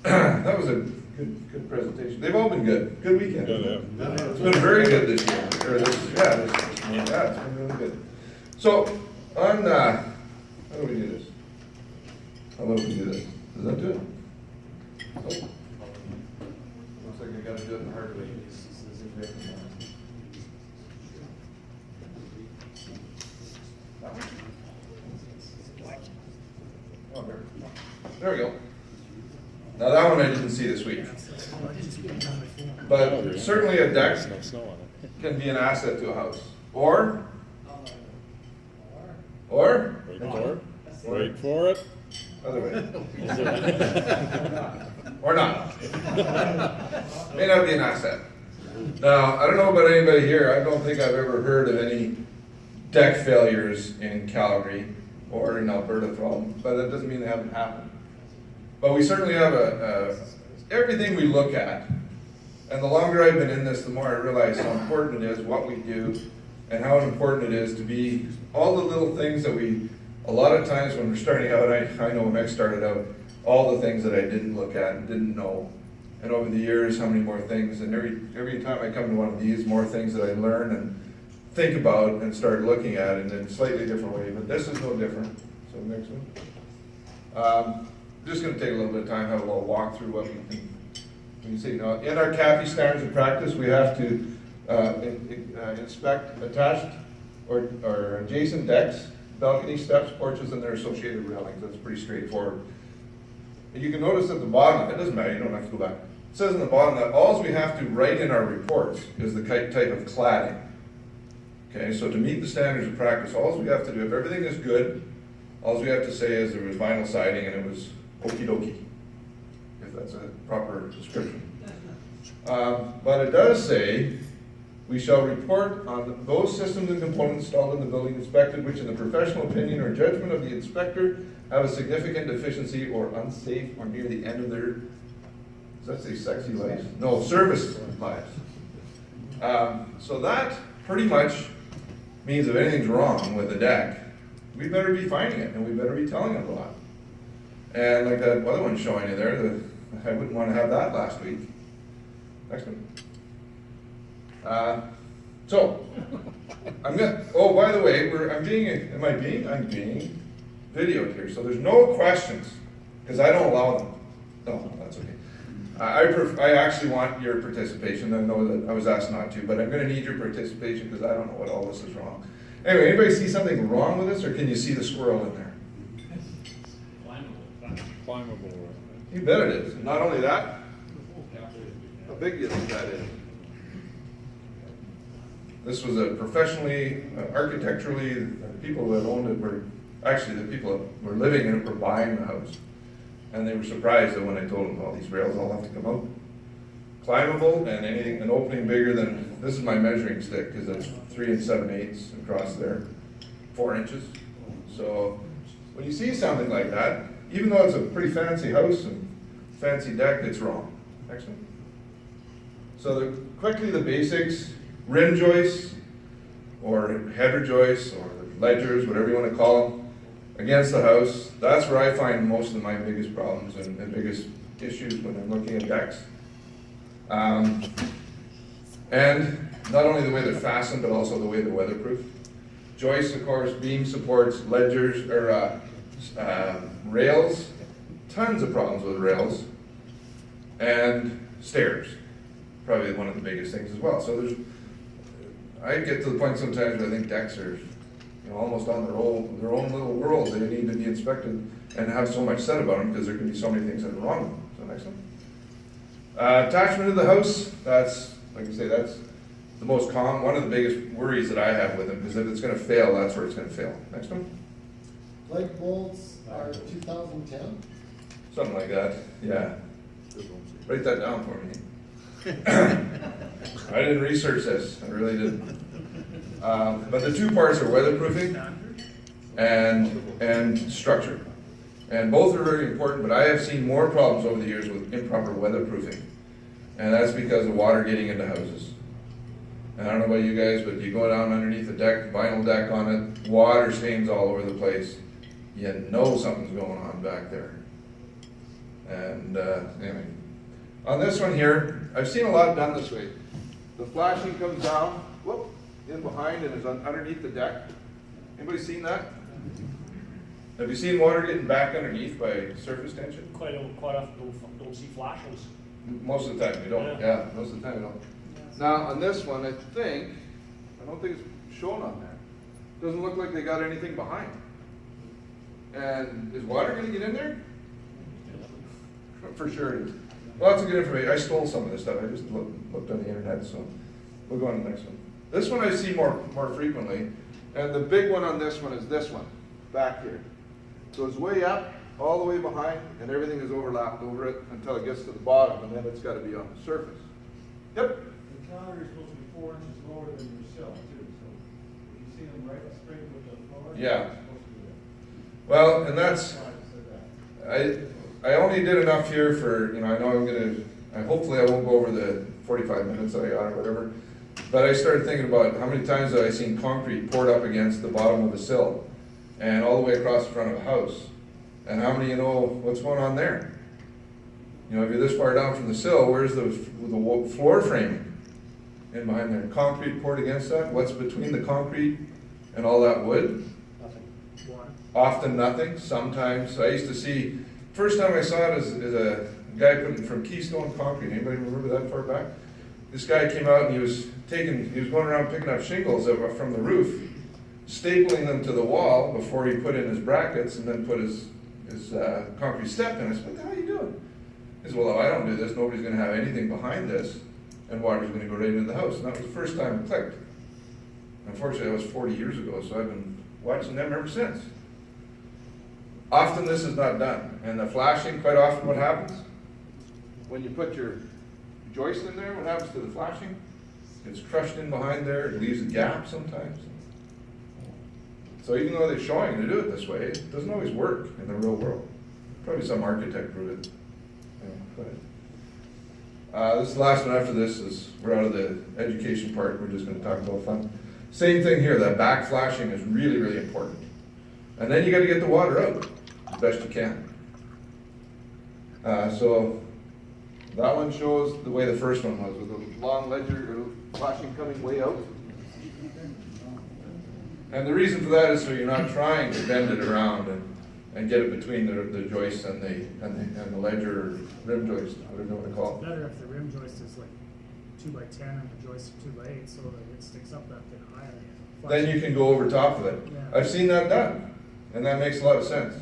that was a good presentation. They've all been good. Good weekend. Yeah. It's been very good this year. It's been really good. So, on, how do we do this? How about we do this? Does that do it? Oh. Looks like I gotta do it the hard way. Oh, there we go. Now that one I didn't see this week. But certainly a deck No snow on it. can be an asset to a house. Or Wait for it. other way. Or not. May not be an asset. Now, I don't know about anybody here, I don't think I've ever heard of any deck failures in Calgary or in Alberta, but that doesn't mean they haven't happened. But we certainly have everything we look at, and the longer I've been in this, the more I realize how important it is, what we do, and how important it is to be all the little things that a lot of times when we're starting out, I know when I started out, all the things that I didn't look at and didn't know. And over the years, how many more things, and every time I come to one of these, more things that I learn and think about and start looking at in a slightly different way, but this is no different. So next one. Just gonna take a little bit of time, have a little walk through what we can see. Now, in our CAHPI standards of practice, we have to inspect attached or adjacent decks, balcony steps, porches, and their associated railings. That's pretty straightforward. And you can notice at the bottom, it doesn't matter, you don't have to go back. It says in the bottom that all we have to write in our reports is the type of cladding. Okay, so to meet the standards of practice, all we have to do, if everything is good, all we have to say is there was vinyl siding and it was okie dokie, if that's a proper description. But it does say, we shall report on those systems and components installed in the building inspected, which in the professional opinion or judgment of the inspector have a significant deficiency or unsafe or near the end of their, does that say sexy life? No, service lives. So that pretty much means if anything's wrong with the deck, we better be finding it and we better be telling it a lot. And like that other one showing you there, I wouldn't want to have that last week. Next one. So, I'm gonna, oh, by the way, I'm being videoed here, so there's no questions, because I don't allow them. No, that's okay. I actually want your participation. I know that I was asked not to, but I'm gonna need your participation because I don't know what all this is wrong. Anyway, anybody see something wrong with this, or can you see the squirrel in there? Climbable. You bet it is. Not only that, how big do you think that is? This was a professionally, architecturally, the people that owned it were, actually the people that were living in it were buying the house. And they were surprised that when I told them, all these rails all have to come out. Climbable, and anything, an opening bigger than, this is my measuring stick, because it's 3 7/8 across there, 4 inches. So when you see something like that, even though it's a pretty fancy house and fancy deck, it's wrong. Next one. So quickly the basics, rim joists, or header joists, or ledgers, whatever you want to call them, against the house. That's where I find most of my biggest problems and biggest issues when I'm looking at decks. And not only the way they're fastened, but also the way they're weatherproof. Joists, of course, beam supports, ledgers, or rails. Tons of problems with rails. And stairs, probably one of the biggest things as well. So I get to the point sometimes where I think decks are, almost on their own little world. They need to be inspected and have so much said about them because there can be so many things that are wrong with them. So next one. Attachment to the house. That's, like I say, that's the most common, one of the biggest worries that I have with them, because if it's going to fail, that's where it's going to fail. Next one. Light bolts are 2010? Something like that, yeah. Write that down for me. I didn't research this, I really didn't. But the two parts are weatherproofing and structure. And both are very important, but I have seen more problems over the years with improper weatherproofing. And that's because of water getting into houses. And I don't know about you guys, but you go down underneath the deck, vinyl deck on it, water stains all over the place. You know something's going on back there. And anyway, on this one here, I've seen a lot done this way. The flashing comes down, whoop, in behind and is underneath the deck. Anybody seen that? Have you seen water getting back underneath by surface tension? Quite often don't see flashes. Most of the time we don't, yeah, most of the time we don't. Now, on this one, I don't think it's shown on there. Doesn't look like they got anything behind. And is water gonna get in there? For sure it is. Lots of good information. I stole some of this stuff. I just looked on the internet, so we'll go on to the next one. This one I see more frequently, and the big one on this one is this one, back here. Goes way up, all the way behind, and everything is overlapped over it until it gets to the bottom, and then it's gotta be on the surface. Yep? The counter is supposed to be 4 inches lower than your sill too, so if you see them right straight with the floor. Yeah. It's supposed to be Well, and that's, there. Why I said that. I only did enough here for, you know, I know I'm gonna, hopefully I won't go over the 45 minutes that I got or whatever, but I started thinking about how many times have I seen concrete poured up against the bottom of a sill and all the way across the front of a house. And how many of you know what's going on there? You know, if you're this far down from the sill, where's the floor framing in behind there? Concrete poured against that? What's between the concrete and all that wood? Nothing. Water. Often nothing, sometimes. I used to see, first time I saw it is a guy putting from Keystone Concrete. Anybody remember that far back? This guy came out and he was going around picking up shingles from the roof, stapling them to the wall before he put in his brackets and then put his concrete step in. I said, what the hell are you doing? He said, well, if I don't do this, nobody's gonna have anything behind this and water's gonna go right into the house. And that was the first time it clicked. Unfortunately, that was 40 years ago, so I've been watching them ever since. Often this is not done. And the flashing, quite often what happens? When you put your joist in there, what happens to the flashing? It's crushed in behind there, it leaves a gap sometimes. So even though they're showing to do it this way, it doesn't always work in the real world. Probably some architect wrote it. This is the last one after this is, we're out of the education part, we're just gonna talk about fun. Same thing here, that back flashing is really, really important. And then you gotta get the water out as best you can. So that one shows the way the first one was, with the long ledger, or flashing coming way out. And the reason for that is so you're not trying to bend it around and get it between the joist and the ledger or rim joist, whatever you want to call it. Better if the rim joist is like 2x10 and the joist is 2x8, so that it sticks up that bit higher. Then you can go over top of it. Yeah. I've seen that done, and that makes a lot of sense.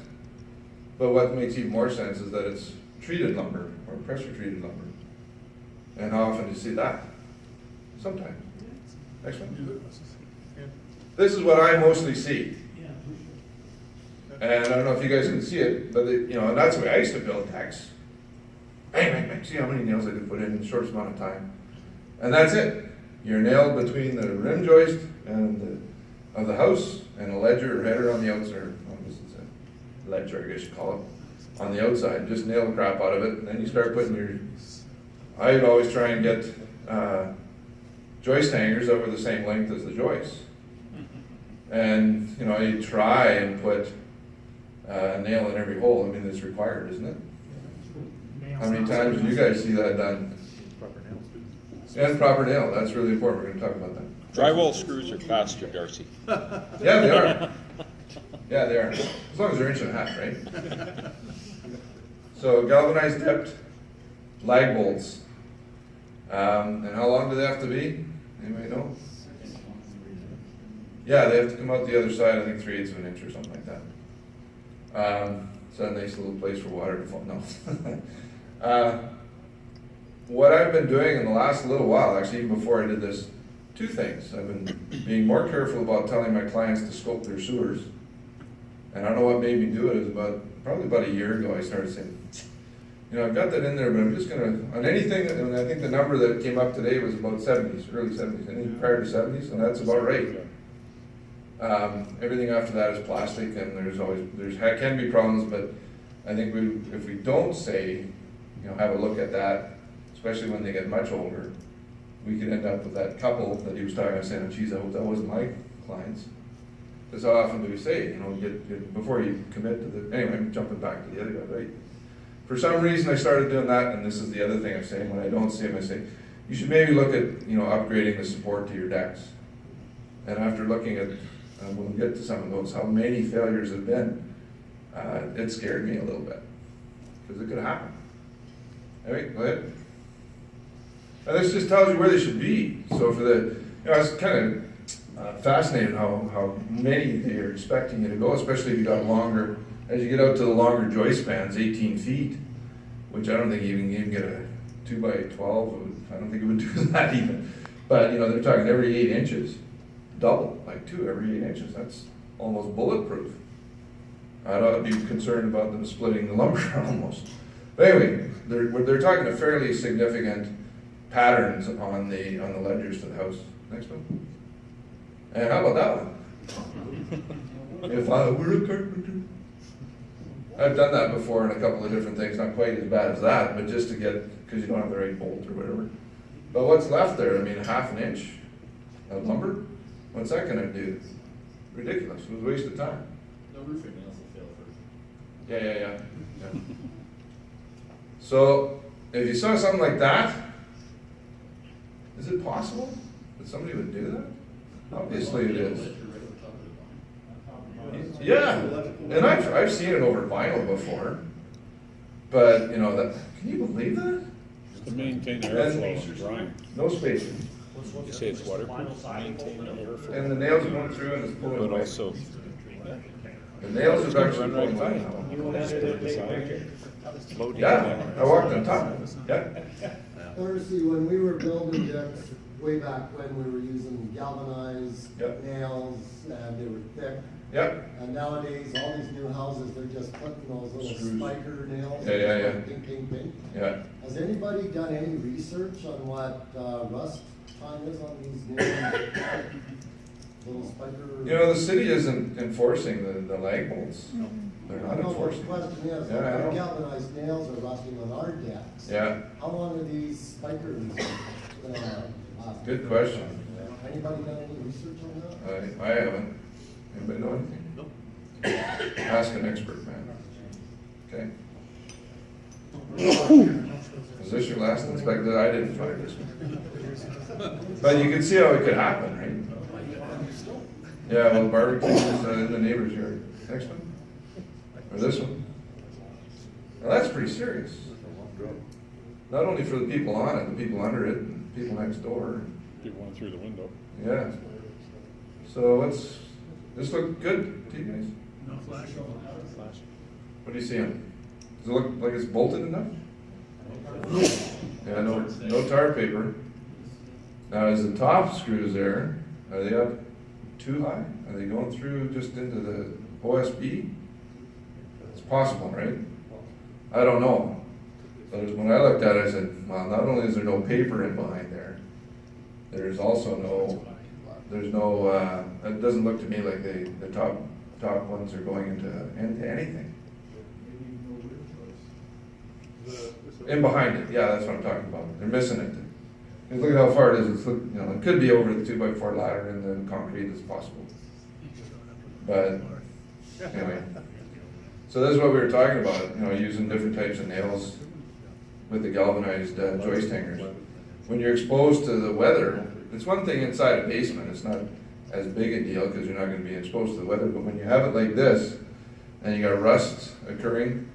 But what makes even more sense is that it's treated lumber or pressure treated lumber. And how often do you see that? Sometimes. Next one. This is what I mostly see. And I don't know if you guys can see it, but you know, and that's the way I used to build decks. Bang, bang, bang. See how many nails I could put in the shortest amount of time. And that's it. You're nailed between the rim joist and of the house and a ledger or header on the outside. Well, this is a ledger, I guess you call it, on the outside. Just nail the crap out of it, and then you start putting your. I'd always try and get joist hangers over the same length as the joist. And you know, you try and put a nail in every hole. I mean, it's required, isn't it? How many times do you guys see that done? Proper nails. And proper nail, that's really important. We're gonna talk about that. Drywall screws are faster, Darcy. Yeah, they are. Yeah, they are. As long as they're 1.5 inches, right? So galvanized dipped lag bolts. And how long do they have to be? Anybody know? Yeah, they have to come out the other side, I think 3/8 of an inch or something like that. So a nice little place for water to fall. No. What I've been doing in the last little while, actually even before I did this, 2 things. I've been being more careful about telling my clients to scope their sewers. And I don't know what made me do it. It was probably about a year ago I started saying, you know, I've got that in there, but I'm just gonna, on anything, and I think the number that came up today was about 70s, early 70s, anything prior to 70s, and that's about right. Everything after that is plastic, and there can be problems, but I think if we don't say, you know, have a look at that, especially when they get much older, we could end up with that couple that he was talking about saying, oh, geez, I hope that wasn't my clients. Because how often do we say, you know, get before you commit to the, anyway, I'm jumping back to the other guy, right? For some reason, I started doing that, and this is the other thing I'm saying, when I don't see them, I say, you should maybe look at, you know, upgrading the support to your decks. And after looking at, and we'll get to some of those, how many failures have been, it scared me a little bit, because it could happen. Anyway, go ahead. And this just tells you where they should be. So for the, you know, I was kind of fascinated how many they are expecting you to go, especially if you got longer, as you get out to the longer joist spans, 18 feet, which I don't think you can even get a 2x12, I don't think it would do that even. But, you know, they're talking every 8 inches, double, like 2 every 8 inches, that's almost bulletproof. I'd be concerned about them splitting the lumber almost. But anyway, they're talking a fairly significant patterns on the ledgers to the house. Next one. And how about that one? If I were a carpenter. I've done that before in a couple of different things, not quite as bad as that, but just to get, because you don't have the right bolt or whatever. But what's left there? I mean, 1/2 inch of lumber? What's that gonna do? Ridiculous, it was a waste of time. The roofing nails will fail first. Yeah. So, if you saw something like that, is it possible that somebody would do that? Obviously it is. Yeah, and I've seen it over vinyl before, but you know, that, can you believe that? To maintain airflow and drying. No spacing, You say it's waterproof, Vinyl siding maintain over there. and airflow, the nails are going through and it's pulling but away. also, The nails it's are gonna actually run right pulling by away. it. Just put it aside. Load it Yeah, down. I walked on top, yeah, Darcy, when we were building decks, way back when we were using galvanized Yep. nails and they were thick. yep, And nowadays, all these new houses, they're just putting those little Screws. spiker nails. Yeah. Ping, ping, ping. yeah. Has anybody done any research on what rust time is on these new little spiker? You know, the city isn't enforcing the lag bolts. They're not I know, the enforcing. question is, Yeah, I our know. galvanized nails are rusting on our decks. Yeah, How long are these spikers gonna last? good question. Anybody done any research on that? I haven't. Anybody know anything? Nope. Ask an expert, man. Okay. Is this your last inspection? I didn't find this one. But you can see how it could happen, right? Yeah, well, barbecues in the neighbor's yard. Next one? Or this one? Now, that's pretty serious. Not only for the people on it, the people under it, and people next door. Get one through the window. Yeah. So what's, this look good to you guys? No flash. What do you see on it? Does it look like it's bolted enough? Yeah, no tar paper. Now, is the top screws there, are they up too high? Are they going through just into the OSB? It's possible, right? I don't know. But when I looked at it, I said, well, not only is there no paper in behind there, there's also it doesn't look to me like the top ones are going into anything. In behind it, yeah, that's what I'm talking about. They're missing it. And look at how far it is. It's, you know, it could be over the 2x4 ladder in the concrete as possible. But anyway, so this is what we were talking about. You know, using different types of nails with the galvanized joist hangers. When you're exposed to the weather, it's one thing inside a basement. It's not as big a deal because you're not going to be exposed to the weather. But when you have it like this, and you got rust occurring.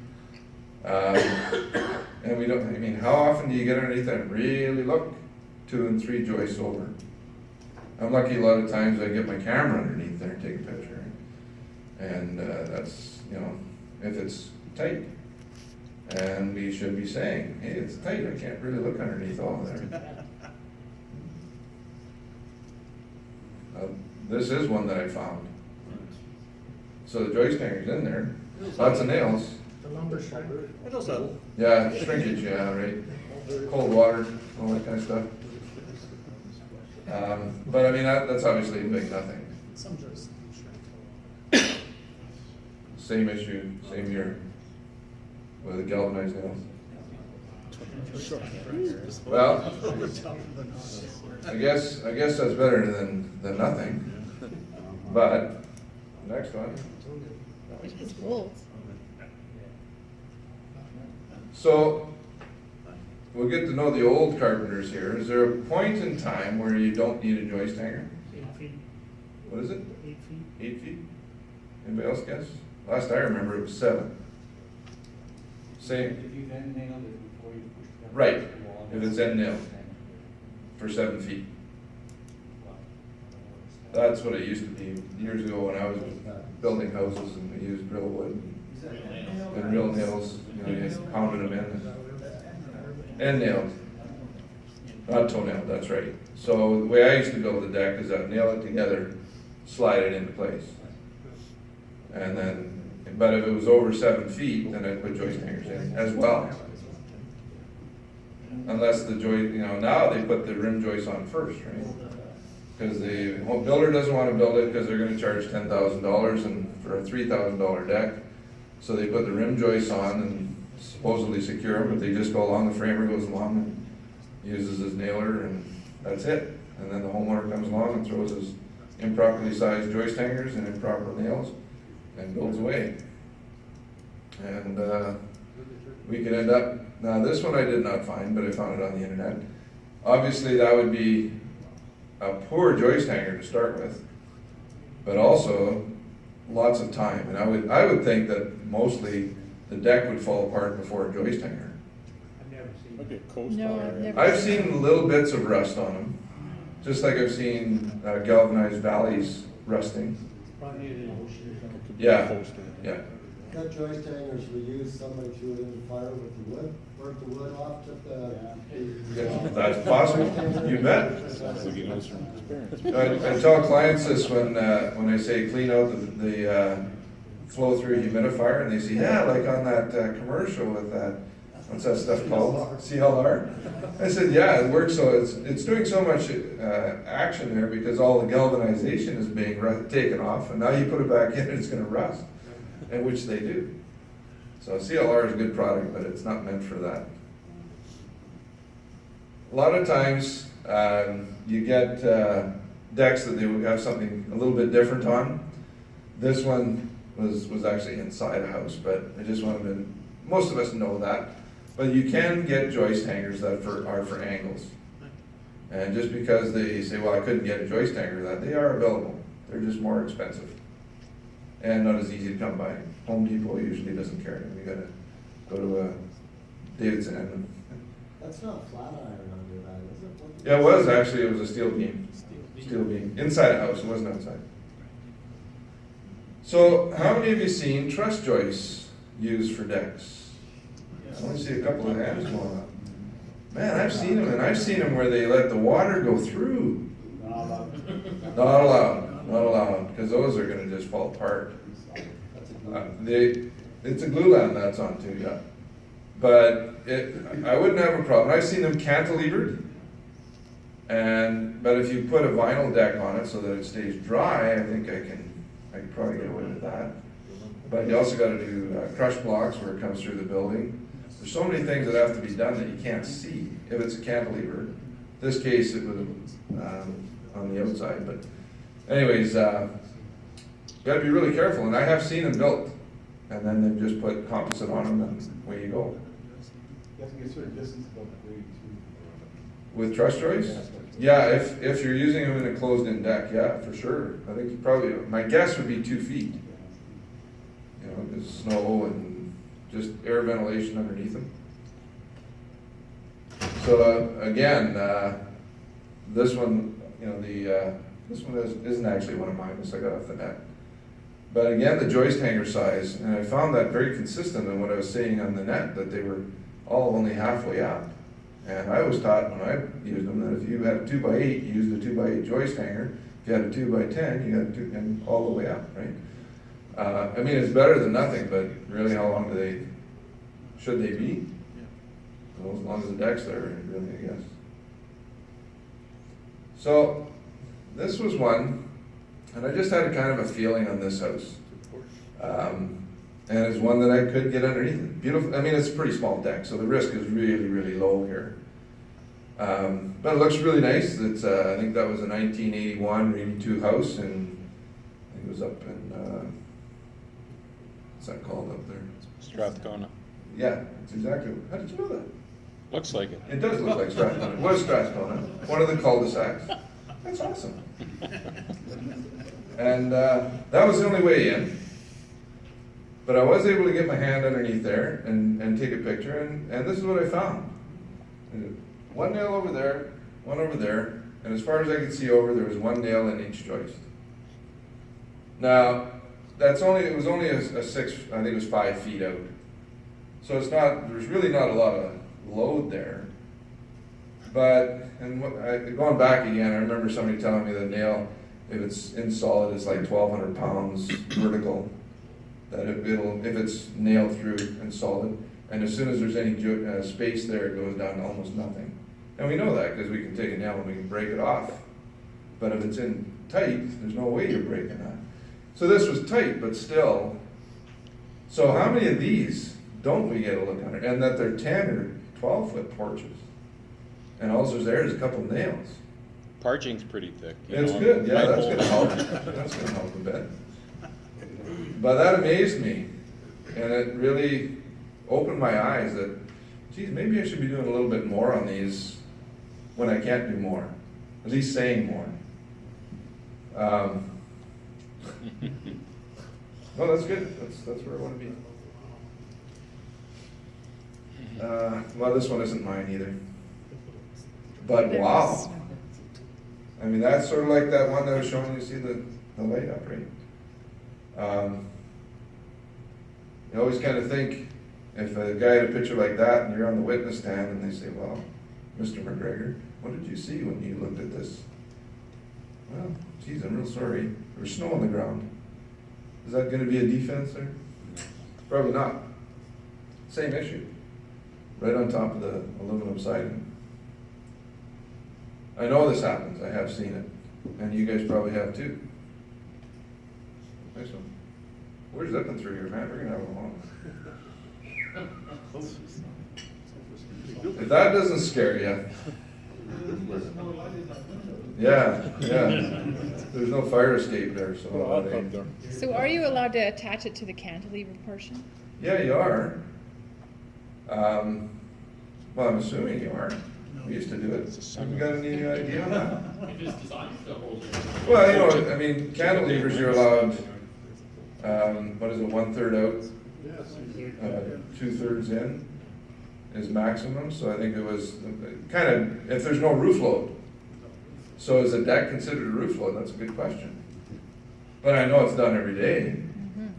And we don't, I mean, how often do you get underneath that and really look 2 and 3 joists over? I'm lucky a lot of times I get my camera underneath there and take a picture. And that's, you know, if it's tight. And we should be saying, hey, it's tight, I can't really look underneath all of there. This is one that I found. So the joist hanger's in there, lots of nails. The lumber shredder. Yeah, shrinkage, yeah, right. Cold water, all that kind of stuff. But I mean, that's obviously a big nothing. Some joists shrink. Same issue, same here with the galvanized nails. Well, I guess that's better than nothing. But next one. So, we'll get to know the old carpenters here. Is there a point in time where you don't need a joist hanger? 8 feet, What is it? 8 feet. 8 feet? Anybody else guess? Last I remember it was 7. Same, If you then nailed it before you pushed it up Right. against the wall, If it's end nailed. for 7 feet. That's what it used to be years ago when I was building houses and we used real wood and real nails, you know, you pounded them in. And nailed. Not toenail, that's right. So the way I used to build the deck is I'd nail it together, slide it into place. And then, but if it was over 7 feet, then I'd put joist hangers in as well. Unless the joist, you know, now they put the rim joist on first, right? Because the home builder doesn't want to build it because they're gonna charge $10,000 and for a $3,000 deck. So they put the rim joists on and supposedly secure them, but they just go along, the framer goes along and uses his nailer and that's it. And then the homeowner comes along and throws his improperly sized joist hangers and improper nails and builds away. And we could end up, now this one I did not find, but I found it on the internet. Obviously that would be a poor joist hanger to start with, but also lots of time. And I would think that mostly the deck would fall apart before a joist hanger. I've never seen Might be a it. coast No, guard. I've never I've seen little bits of rust on them, just like I've seen galvanized valleys rusting. Probably needed an ocean. Could be Yeah. a coaster. Yeah, Cut joist hangers we used, somebody threw it in the fire with the wood, burnt the wood off, took the. that's possible, you bet. Sounds like he knows from experience. I tell clients this when I say clean out the flow-through humidifier, and they say, yeah, like on that commercial with that, what's that stuff called? CLR? I said, yeah, it works, so it's doing so much action there because all the galvanization is being taken off, and now you put it back in, it's gonna rust, and which they do. So CLR is a good product, but it's not meant for that. A lot of times, you get decks that they would have something a little bit different on. This one was actually inside a house, but I just wanted to, most of us know that. But you can get joist hangers that are for angles. And just because they say, well, I couldn't get a joist hanger, that they are available. They're just more expensive. And not as easy to come by. Home Depot usually doesn't carry them. You gotta go to a Davidson and That's not flat iron under that, is it? What- yeah, it was actually, it was a steel beam. Steel beam, inside a house, it wasn't outside. So, how many of you seen truss joists used for decks? I only see a couple of hands going up. Man, I've seen them, and I've seen them where they let the water go through. Not allowed, because those are gonna just fall apart. That's a good. It's a glue lamp that's on too, yeah. But I wouldn't have a problem. I've seen them cantilevered. But if you put a vinyl deck on it so that it stays dry, I think I could probably get away with that. But you also gotta do crush blocks where it comes through the building. There's so many things that have to be done that you can't see if it's a cantilever. This case, it was on the outside, but anyways, you gotta be really careful, and I have seen them built. And then they've just put composite on them and away you go. You have to get a certain distance above the grade too. With truss joists? Yeah, if you're using them in a closed-in deck, yeah, for sure. I think probably, my guess would be 2 feet. You know, because snow and just air ventilation underneath them. So again, this one, you know, this one isn't actually one of mine, this I got off the net. But again, the joist hanger size, and I found that very consistent in what I was seeing on the net, that they were all only halfway up. And I was taught when I used them that if you had a 2x8, you used a 2x8 joist hanger. If you had a 2x10, you got and all the way up, right? I mean, it's better than nothing, but really, how long should they be? Well, as long as the deck's there, really, I guess. So, this was one, and I just had a kind of a feeling on this house. And it's one that I could get underneath it. Beautiful, I mean, it's a pretty small deck, so the risk is really, really low here. But it looks really nice. It's, I think that was a 1981 or 82 house, and I think it was up in, what's that called up there? Strathcona. Yeah, it's exactly, how did you know that? Looks like it. It does look like Strathcona. It was Strathcona, one of the cul-de-sacs. That's awesome. And that was the only way in. But I was able to get my hand underneath there and take a picture, and this is what I found. One nail over there, one over there, and as far as I could see over, there was one nail in each joist. Now, it was only a 6, I think it was 5 feet out. So there's really not a lot of load there. But, going back again, I remember somebody telling me the nail, if it's in solid, it's like 1,200 pounds vertical. That if it's nailed through and solid, and as soon as there's any space there, it goes down to almost nothing. And we know that because we can take a nail and we can break it off. But if it's in tight, there's no way you're breaking that. So this was tight, but still. So how many of these don't we get a look under? And that they're 10 or 12-foot porches. And all there's there is a couple nails. Parching's pretty thick. It's good, yeah, that's gonna help. That's gonna help a bit. But that amazed me, and it really opened my eyes that, geez, maybe I should be doing a little bit more on these when I can't do more, at least saying more. Well, that's good. That's where I want to be. Well, this one isn't mine either. But wow. I mean, that's sort of like that one that I was showing you, see the light up, right? You always kind of think, if a guy had a picture like that and you're on the witness stand and they say, well, Mr. McGregor, what did you see when you looked at this? Well, geez, I'm real sorry. There was snow on the ground. Is that going to be a defense there? Probably not. Same issue. Right on top of the aluminum siding. I know this happens. I have seen it. And you guys probably have too. Nice one. We're zipping through here, man. We're going to have a long. If that doesn't scare you. Yeah. There's no fire escape there, so. So are you allowed to attach it to the cantilever portion? Yeah, you are. Well, I'm assuming you are. We used to do it. Have you got any idea on that? It is designed to hold it. Well, you know, I mean, cantilevers you're allowed, what is it, 1/3 out? 2/3 in is maximum, so I think it was kind of, if there's no roof load. So is a deck considered a roof load? That's a good question. But I know it's done every day. Mm-hmm.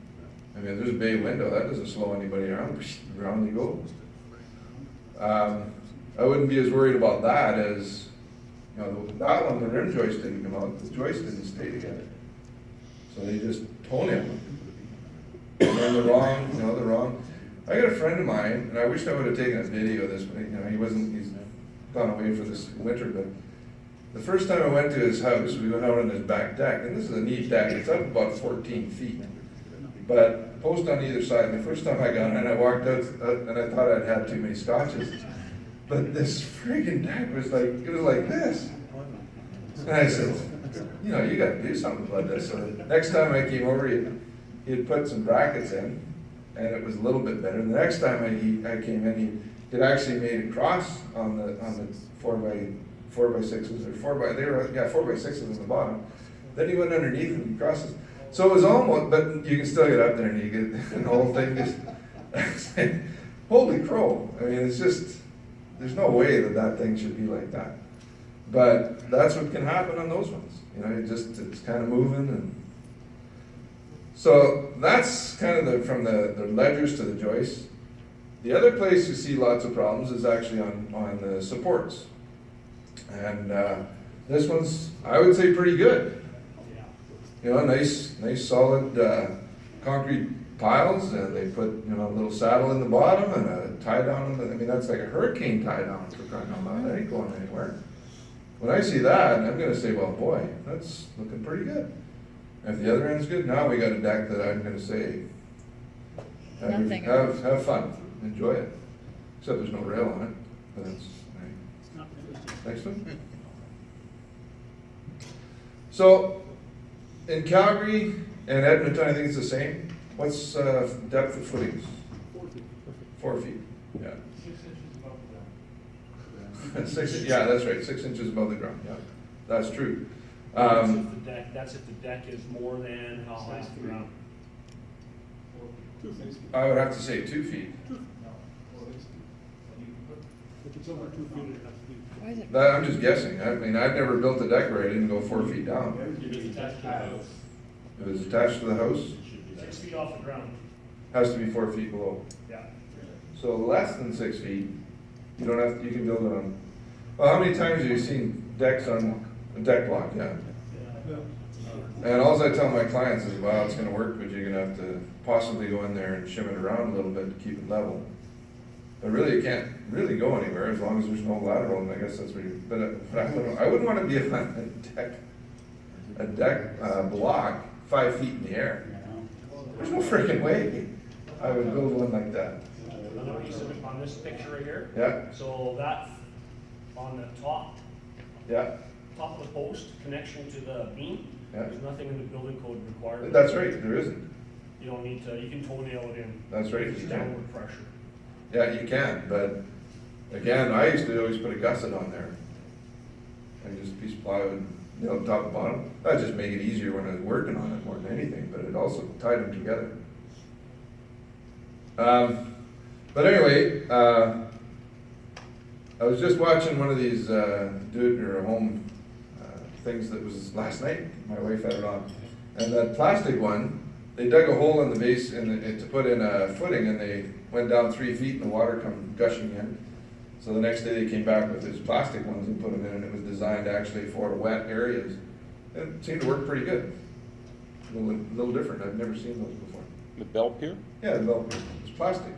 I mean, if there's a bay window, that doesn't slow anybody around, around you go. I wouldn't be as worried about that as, you know, that one, the rim joist didn't come out, the joist didn't stay together. So they just toenailed them. And then the wrong. I got a friend of mine, and I wish I would have taken a video of this, but you know, he's gone away for this winter, but the first time I went to his house, we went out on his back deck, and this is a neat deck, it's up about 14 feet. But post on either side, and the first time I got in, I walked out, and I thought I'd had too many scotches. But this freaking deck was like, it was like this. And I said, you know, you gotta do something about this. So the next time I came over, he had put some brackets in, and it was a little bit better. And the next time I came in, he actually made a cross on the 4x6s or 4x6s on the bottom. Then he went underneath and he crosses. So it was almost, but you can still get up there and you get the whole thing just, holy crow. I mean, it's just, there's no way that thing should be like that. But that's what can happen on those ones. You know, it's kind of moving. And so that's kind of from the ledgers to the joists. The other place you see lots of problems is actually on the supports. And this one's, I would say, pretty good. You know, nice solid concrete piles, and they put, you know, a little saddle in the bottom and a tie down. I mean, that's like a hurricane tie down for crying out loud. That ain't going anywhere. When I see that, I'm going to say, well, boy, that's looking pretty good. If the other end's good, now we got a deck that I'm going to say, have fun, enjoy it. Except there's no rail on it, but that's right. Next one. So, in Calgary and Edmonton, I think it's the same. What's depth of footings? 4 feet, yeah. 6 inches above the ground. 6, yeah, that's right, 6 inches above the ground, yeah, that's true. That's if the deck is more than how high is the ground? 4 feet. I would have to say 2 feet. No, 6 feet. You can put If it's over 2 feet, it has to be. Why is it? That, I'm just guessing, I mean, I've never built a deck where I didn't go 4 feet down. If it's attached to the house. If it's attached to the house, 6 feet off the ground, has to be 4 feet below. yeah. So less than 6 feet, you don't have, you can build it on. Well, how many times have you seen decks on a deck block? Yeah. And alls I tell my clients is, well, it's gonna work, but you're gonna have to possibly go in there and shim it around a little bit to keep it level. But really, you can't really go anywhere as long as there's no lateral, and I guess that's what you, but I don't know, I wouldn't wanna be on a deck block 5 feet in the air. There's no freaking way I would build one like that. Another piece of it on this picture right here. Yeah, So that, on the top yeah, of the post, connection to the beam, Yeah. there's nothing in the building code required. that's right, there isn't. You don't need to, you can toenail it in. That's right, It's you can. downward pressure. Yeah, you can, but again, I used to always put a gusset on there. And just a piece of plywood, you know, top and bottom. That'd just make it easier when I was working on it more than anything, but it also tied them together. But anyway, I was just watching one of these do-it-in-your-home things that was last night. My wife had it on. And that plastic one, they dug a hole in the base to put in a footing, and they went down 3 feet and the water come gushing in. So the next day they came back with these plastic ones and put them in, and it was designed actually for wet areas. It seemed to work pretty good. A little different, I've never seen those before. The bell pier? Yeah, well, it's plastic.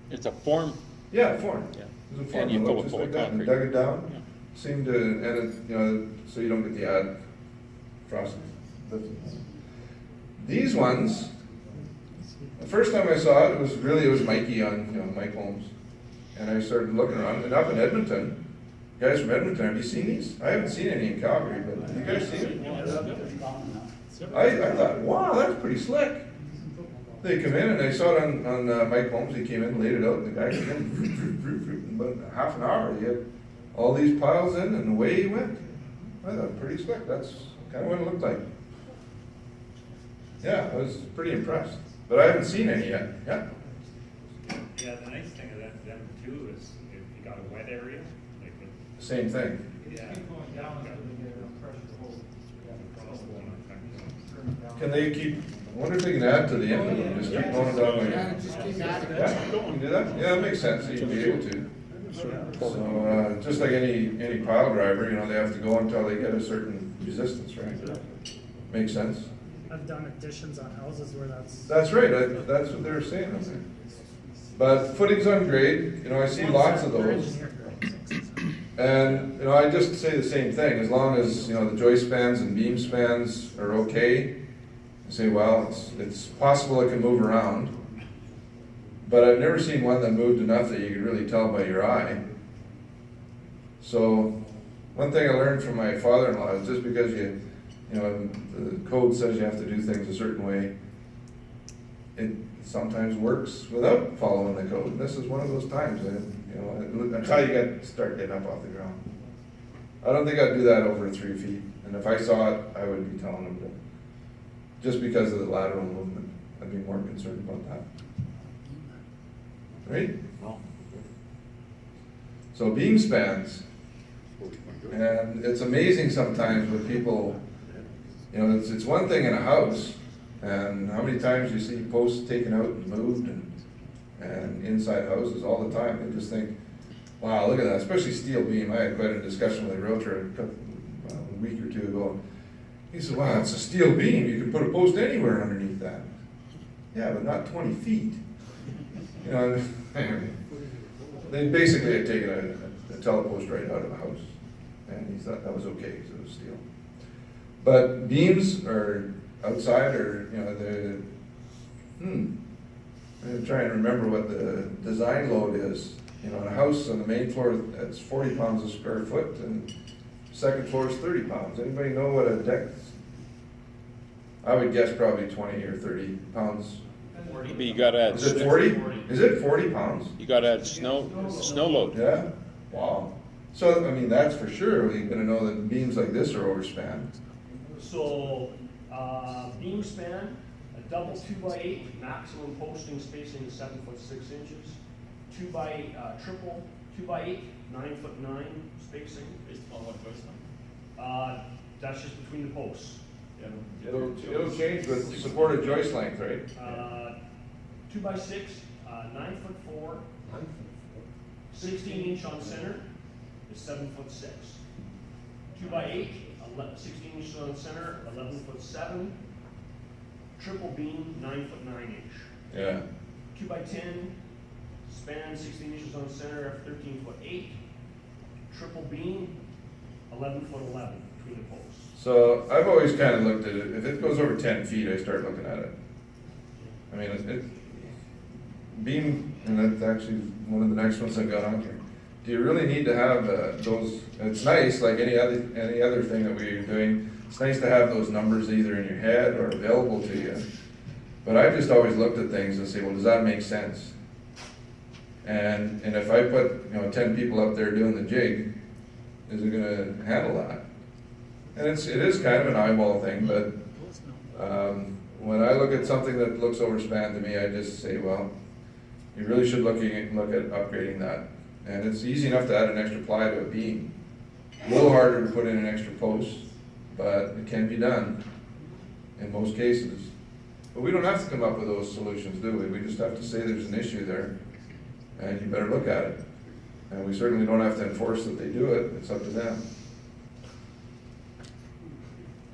It's a form. Yeah, form. Yeah. It was a form, And you it fill looked it just full like of that, and concrete. dug it down. Yeah. Seemed to, and it, you know, so you don't get the add frost. These ones, the first time I saw it, it was Mikey on, Mike Holmes. And I started looking around, and up in Edmonton, guys from Edmonton, have you seen these? I haven't seen any in Calgary, but have you guys seen it? I thought, wow, that's pretty slick. They come in and I saw it on Mike Holmes, he came in, laid it out, and the guy came in, in about half an hour, he had all these piles in, and away he went. I thought, pretty slick, that's kind of what it looked like. Yeah, I was pretty impressed, but I haven't seen any yet, yeah. Yeah, the nice thing of them too is if you got a wet area, like the. Same thing. You just keep going down until they get enough pressure to hold it. Turn it down. Can they keep, I wonder if they can add to the end of them, just keep going down like. Yeah, just keep adding. Yeah, you can do that, yeah, that makes sense, you'd be able to. So, just like any pile driver, they have to go until they get a certain resistance, right? Makes sense. I've done additions on houses where that's. That's right, that's what they were saying, I think. But footings on grade, I see lots of those. And, I just say the same thing, as long as, the joist spans and beam spans are okay. I say, well, it's possible it can move around. But I've never seen one that moved enough that you could really tell by your eye. So, one thing I learned from my father-in-law is just because the code says you have to do things a certain way, it sometimes works without following the code. And this is one of those times, until you start getting up off the ground. I don't think I'd do that over 3 feet. And if I saw it, I would be telling them to, just because of the lateral movement. I'd be more concerned about that. Right? So beam spans, and it's amazing sometimes with people, it's one thing in a house, and how many times you see posts taken out and moved and inside houses all the time. They just think, wow, look at that, especially steel beam. I had quite a discussion with a realtor a week or two ago. He said, wow, it's a steel beam. You can put a post anywhere underneath that. Yeah, but not 20 feet. They basically had taken a telepost right out of the house, and he thought that was okay because it was steel. But beams are outside, or I'm trying to remember what the design load is. In a house on the main floor, that's 40 pounds a square foot, and second floor is 30 pounds. Anybody know what a deck? I would guess probably 20 or 30 pounds but you gotta add, Is it 40? Is it 40 pounds? you gotta add snow load. Yeah, wow. So, I mean, that's for sure, you're gonna know that beams like this are overspanned. So, beam span, a double 2x8, maximum posting spacing is 7'6". Triple 2x8, 9'9" spacing. Based upon what joist length? That's just between the posts. It'll change with supported joist length, right? 2x6, 9'4", 16" on center is 7'6". 2x8, 16 inches on center, 11'7". Triple beam, 9'9". Yeah. 2x10, span 16 inches on center, 13'8". Triple beam, 11'11" between the posts. So I've always kind of looked at it, if it goes over 10 feet, I start looking at it. I mean, beam, and that's actually one of the next ones I've got on here. Do you really need to have those, it's nice, like any other thing that we're doing, it's nice to have those numbers either in your head or available to you. But I've just always looked at things and say, well, does that make sense? And if I put, 10 people up there doing the jig, is it gonna handle that? And it is kind of an eyeball thing, but when I look at something that looks overspanned to me, I just say, well, you really should look at upgrading that. And it's easy enough to add an extra ply to a beam. A little harder to put in an extra post, but it can be done in most cases. But we don't have to come up with those solutions, do we? We just have to say there's an issue there, and you better look at it. And we certainly don't have to enforce that they do it, it's up to them.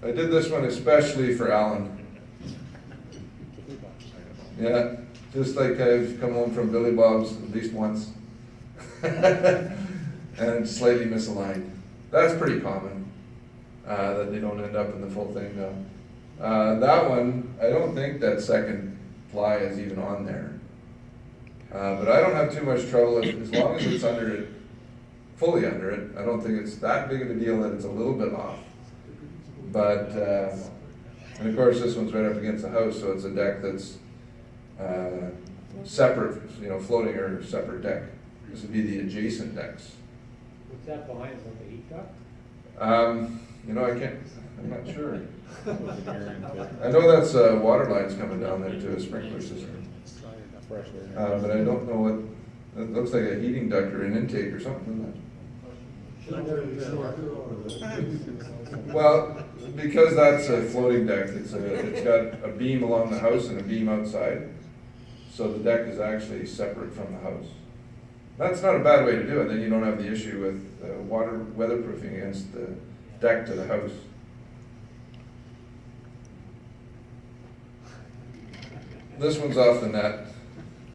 I did this one especially for Alan. Yeah, just like I've come home from Billy Bob's at least once. And slightly misaligned. That's pretty common, that they don't end up in the full thing though. That one, I don't think that second ply is even on there. But I don't have too much trouble as long as it's under it, fully under it. I don't think it's that big of a deal that it's a little bit off. But, and of course this one's right up against the house, so it's a deck that's separate, floating or separate deck. This would be the adjacent decks. What's that behind, is that the heat duct? I'm not sure. I know that's water lines coming down there to a sprinkler system. But I don't know what, it looks like a heating duct or an intake or something. Well, because that's a floating deck, it's got a beam along the house and a beam outside. So the deck is actually separate from the house. That's not a bad way to do it, then you don't have the issue with water weatherproofing against the deck to the house. This one's off the net.